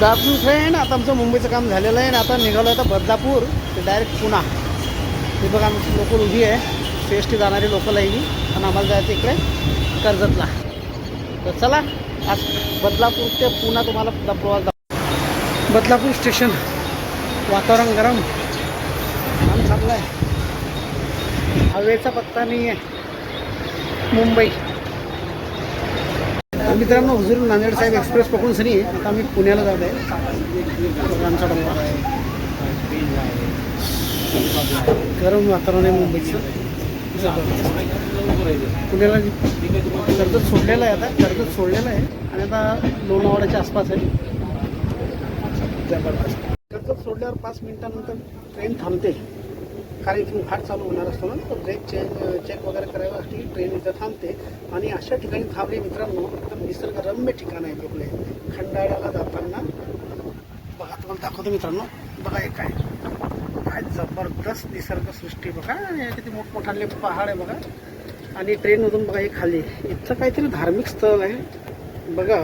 Good afternoon friend. आता आमचं मुंबईचं काम झालेलं आहे आणि आता निघालो आहे आता बदलापूर ते डायरेक्ट पुणा. हे बघा आमची लोकल उभी आहे, सी एस टी जाणारी लोकल आहे ही आणि आम्हाला जायचं इकडे कर्जतला. तर चला आज बदलापूर ते पुणा तुम्हाला प्रवास दाखव. बदलापूर स्टेशन, वातावरण गरम, काम चांगलं आहे, हवेचा पत्ता नाही आहे. मुंबई मित्रांनो, हुजूर नांदेड साहेब एक्सप्रेस पकडून सनी आता आम्ही पुण्याला जात आहे. आमचा डब्बा गरम वातावरण आहे मुंबईचं. पुण्याला कर्जत सोडलेलं आहे, आता कर्जत सोडलेलं आहे आणि आता लोणावळ्याच्या आसपास आहे. कर्जत सोडल्यावर 5 मिनिटानंतर ट्रेन थांबते, कारण इथून घाट चालू होणार असतो ना, तर ब्रेक चेक वगैरे करायसाठी ट्रेन इथं थांबते. आणि अशा ठिकाणी थांबले मित्रांनो, एकदम निसर्गरम्य ठिकाण आहे आपले. खंडाळ्याला जाताना बघा, तुम्हाला दाखवतो मित्रांनो. बघा हे काय जबरदस्त निसर्गसृष्टी बघा. किती मोठमोठाले पहाड आहे बघा. आणि ट्रेनमधून बघा हे खाली इथं काहीतरी धार्मिक स्थळ आहे बघा.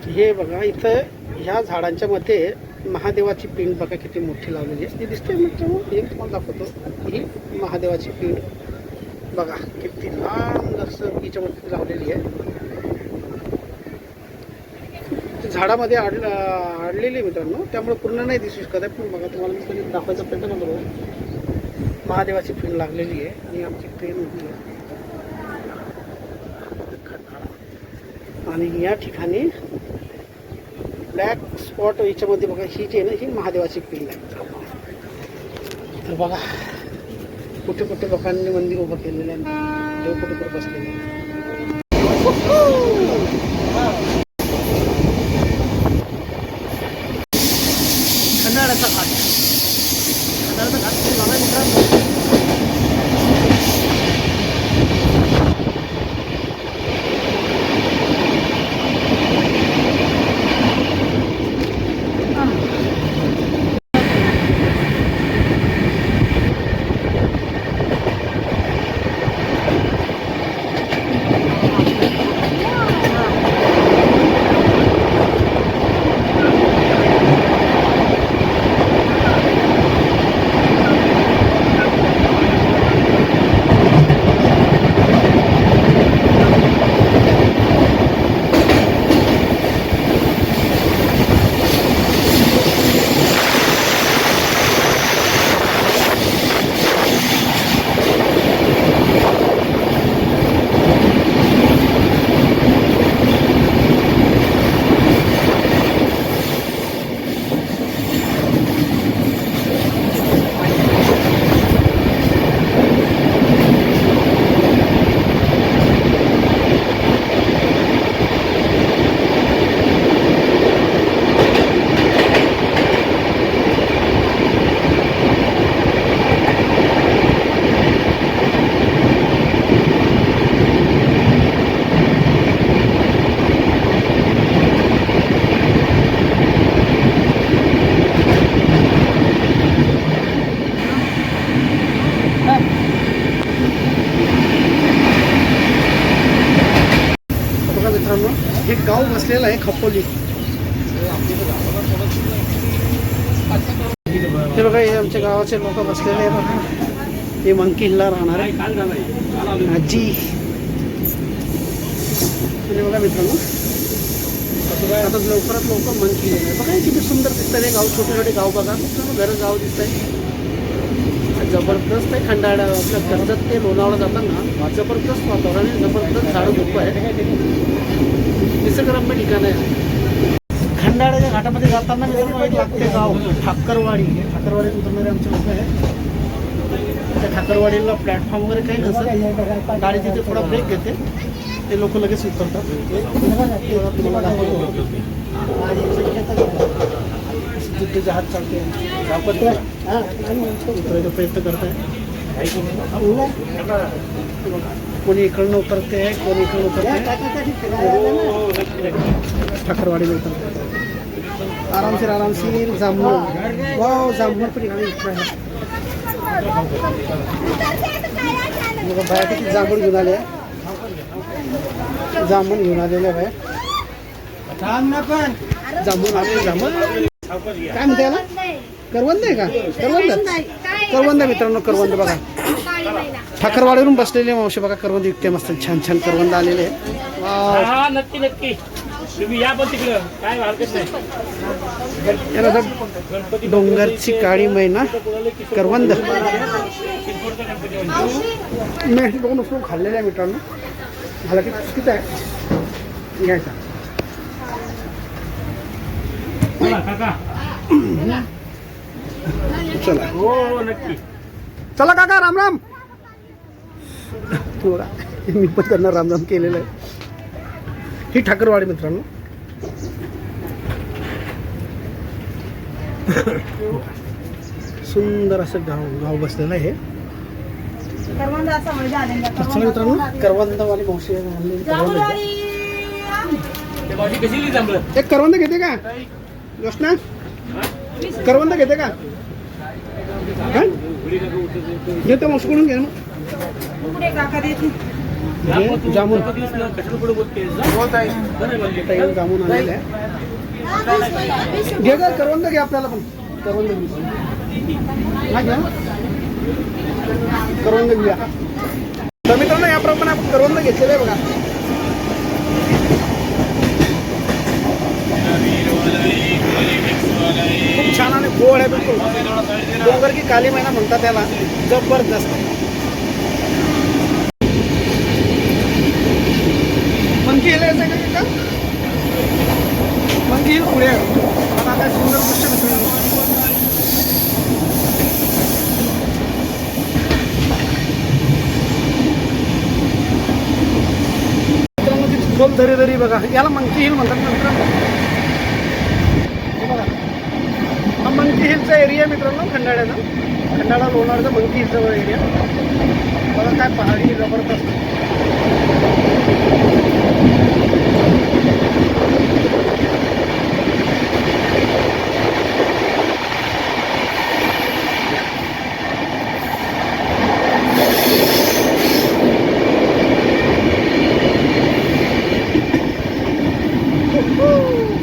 हे बघा इथं ह्या झाडांच्या मध्ये महादेवाची पिंड बघा किती मोठी लावलेली आहे. ती दिसते मित्रांनो, हे तुम्हाला दाखवतो. ही महादेवाची पिंड बघा किती लांब असं हिच्यामध्ये लावलेली आहे. झाडामध्ये आडलेली मित्रांनो, त्यामुळे पूर्ण नाही दिसू शकत आहे, पण बघा तुम्हाला मी तरी दाखवायचा प्रयत्न करतो. महादेवाची पिंड लागलेली आहे आणि आमची ट्रेन उभी आहे. आणि या ठिकाणी ब्लॅक स्पॉट याच्यामध्ये बघा, ही जी आहे ना, ही महादेवाची पिंड आहे. तर बघा कुठे कुठे लोकांनी मंदिर उभं केलेलं आहे, देव कुठे कुठे बसलेले आहे. खंडाळ्याचा घाट, खंडाळ्याचा घाट खूप लांब आहे मित्रांनो. मित्रांनो हे गाव बसलेलं आहे खपोली. हे बघा, हे आमच्या गावाचे लोक बसलेले आहे बघा. हे मंकी हिलला राहणार आहे आजी. आणि बघा मित्रांनो, आता लवकरात लवकर मंकी हिल आहे बघा. किती सुंदर दिसतं हे गाव, छोटे छोटे गाव बघा. घर गाव दिसत आहे, जबरदस्त आहे. खंडाळा आपल्या कर्जत ते लोणावळा जाताना जबरदस्त वातावरण आहे, जबरदस्त झाडं झुडपं आहे, निसर्गरम्य ठिकाण आहे. खंडाळ्याच्या घाटामध्ये जाताना मित्रांनो एक लागते गाव ठाकरवाडी. ठाकरवाडीत उतरणारे आमचे लोक आहे. त्या ठाकरवाडीला प्लॅटफॉर्म वगैरे काही नसतं, गाडी तिथे थोडा ब्रेक घेते, ते लोक लगेच उतरतात. तुम्हाला दाखवतो जिथे जहाज चालते उतरायचा प्रयत्न करत आहे. कोणी इकडनं उतरते, कोणी इकडनं उतरते. ठाकरवाडीला उतरते आरामशीर जांभूळ. वाव, जांभूळ पण इकडे बाहेर किती जांभूळ घेऊन आले, जांभूळ घेऊन आलेले बाहेर. जांभूळ आले जांभूळ काय म्हणते याला करवंद आहे का करवंद करवंद मित्रांनो करवंद बघा ठाकरवाडीवरून बसलेले मावशी बघा करवंद इतके मस्त छान छान करवंद आलेले आहे वाव. नक्की नक्की तुम्ही या पण तिकडं काय हरकत नाही. याला आता डोंगरची काळी मैना करवंद मी बघून उसळून खाल्लेले आहे मित्रांनो मला किती आहे घ्यायचा काका चला हो नक्की चला काका राम राम थोडा मी पण त्यांना रामराम केलेलं आहे ही ठाकरवाडी मित्रांनो सुंदर असं गाव बसलेलं आहे चला मित्रांनो करवंदवाली मावशी कशी जमलं एक करवंद घेते का योजना करवंद घेते का घेते मावशीकडून घे मग जामून जामून आलेलं आहे घे का करवंद घे आपल्याला पण करवंद हा घ्या करवंद घेऊया तर मित्रांनो याप्रमाणे आपण करवंद घेतलेलं आहे बघा खूप छान आणि गोड आहे बिलकुल डोंगर की काली मैना म्हणतात त्याला जबरदस्त मंकी हिल यायचं का मंकी हिल पुढे आहे मला काय सुंदर दृश्य मित्रांनो खोल दरी दरी बघा याला मंकी हिल म्हणतात ना मित्रांनो बघा हा मंकी हिलचा एरिया मित्रांनो खंडाळ्याचा खंडाळा लोणारचा मंकी हिलचा एरिया बघा काय पहाडी जबरदस्त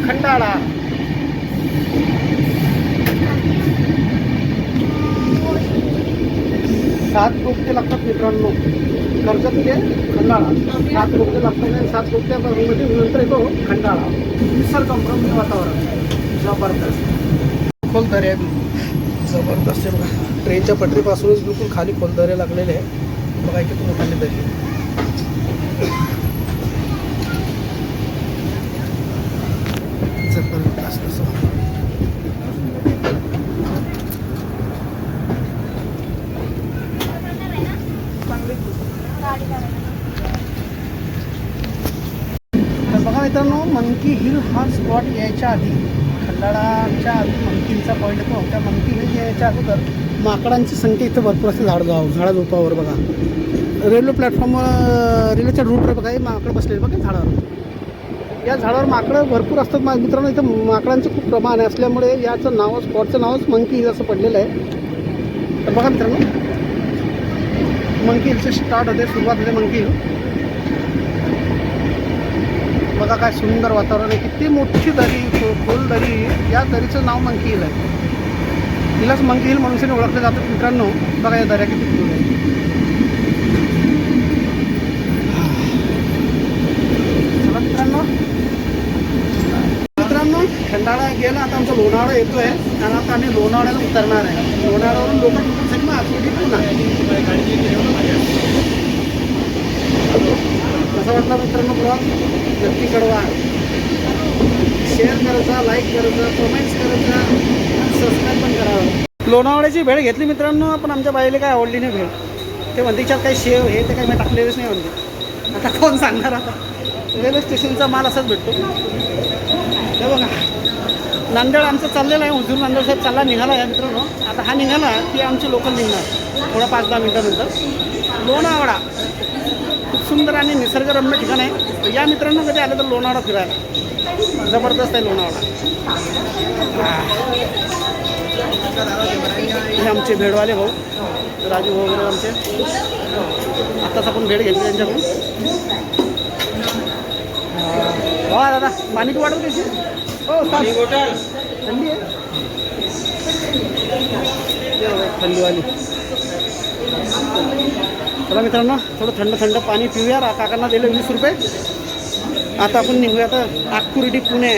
खंडाळा सात गोष्टी लागतात मित्रांनो कर्जत ते खंडाळा 7 गोष्टी लागतात आणि 7 गोष्टीमध्ये नंतर येतो खंडाळा निसर्गरम्य वातावरण जबरदस्त खोलदरे आहे जबरदस्त आहे बघा ट्रेनच्या पटरीपासूनच बिलकुल खाली खोलदरे लागलेले आहे बघा किती मोठाले दरी जबरदस्त असं तर बघा मित्रांनो मंकी हिल हा स्पॉट यायच्या आधी खंडाळाच्या आधी मंकी हिलचा पॉईंट येतो त्या मंकी हिल यायच्या अगोदर माकडांची संख्या इथं भरपूर असते झाडाझोपावर बघा रेल्वे प्लॅटफॉर्म रेल्वेच्या रूटवर बघा हे माकडं बसलेले बघा झाडावर या झाडावर माकडं भरपूर असतात मित्रांनो इथं माकडांचं खूप प्रमाण आहे असल्यामुळे याचं नाव स्पॉटचं नावच मंकी हिल असं पडलेलं आहे तर बघा मित्रांनो मंकी हिलचं स्टार्ट होते सुरुवात होते मंकी हिल बघा काय सुंदर वातावरण आहे किती मोठी दरी खोल दरी या दरीचं नाव मंकी हिल आहे हिलाच मंकी हिल म्हणून ओळखले जातात मित्रांनो बघा या दऱ्या किती खोल आहे चला मित्रांनो खंडाळा गेला आता आमचा लोणावळा येतोय आणि आता आम्ही लोणावळ्याला उतरणार आहे लोणावळ्यावरून लोकल आतमध्ये पुन्हा कसं वाटलं मित्रांनो ब्लॉग नक्की कळवा शेअर करायचा लाईक करायचं कमेंट्स करायचा सबस्क्राईब पण करावं लोणावळ्याची भेळ घेतली मित्रांनो पण आमच्या बाईला काय आवडली नाही भेळ ते म्हणते त्याच्यात काही शेव हे ते काही मी टाकलेलंच नाही म्हणते आता कोण सांगणार आता रेल्वे स्टेशनचा माल असाच भेटतो हे बघा नांदेड आमचं चाललेलं आहे हुजूर नांदेड साहेब चालला निघाला आहे मित्रांनो आता हा निघाला की आमचे लोकल निघणार थोडा 5-10 मिनटानंतर लोणावळा खूप सुंदर आणि निसर्गरम्य ठिकाण आहे या मित्रांनो कधी आलं तर लोणावळा फिरायला जबरदस्त आहे लोणावळा हे आमचे भेडवाले भाऊ राजू भाऊ वगैरे आमचे आत्ताच आपण भेट घेतली त्यांच्याकडून वा दादा पाणी वाढवते हो सात थंडी आहे ये बघा, एक थंडीवाली. चला मित्रांनो थोडं थंड थंड पाणी पिऊया. काकांना दिलं 20 रुपये. आता आपण निघूया आता आकुर्डी पुणे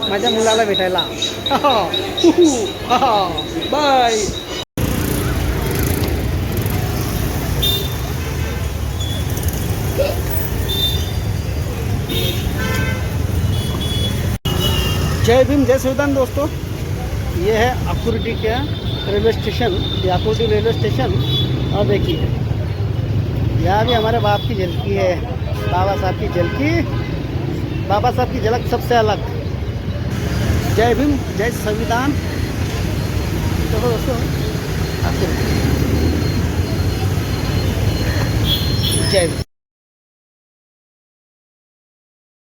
माझ्या मुलाला भेटायला. बाय. जय भीम जय संविधान दोस्तों. ये है आकुर्डी का रेलवे स्टेशन. ये आकुर्डी रेलवे स्टेशन. और देखिए यहाँ भी हमारे बाप की झलकी है. बाबा साहब की झलकी. बाबा साहब की झलक सबसे अलग. जय भीम जय संविधान. तो दोस्तों जय भीम.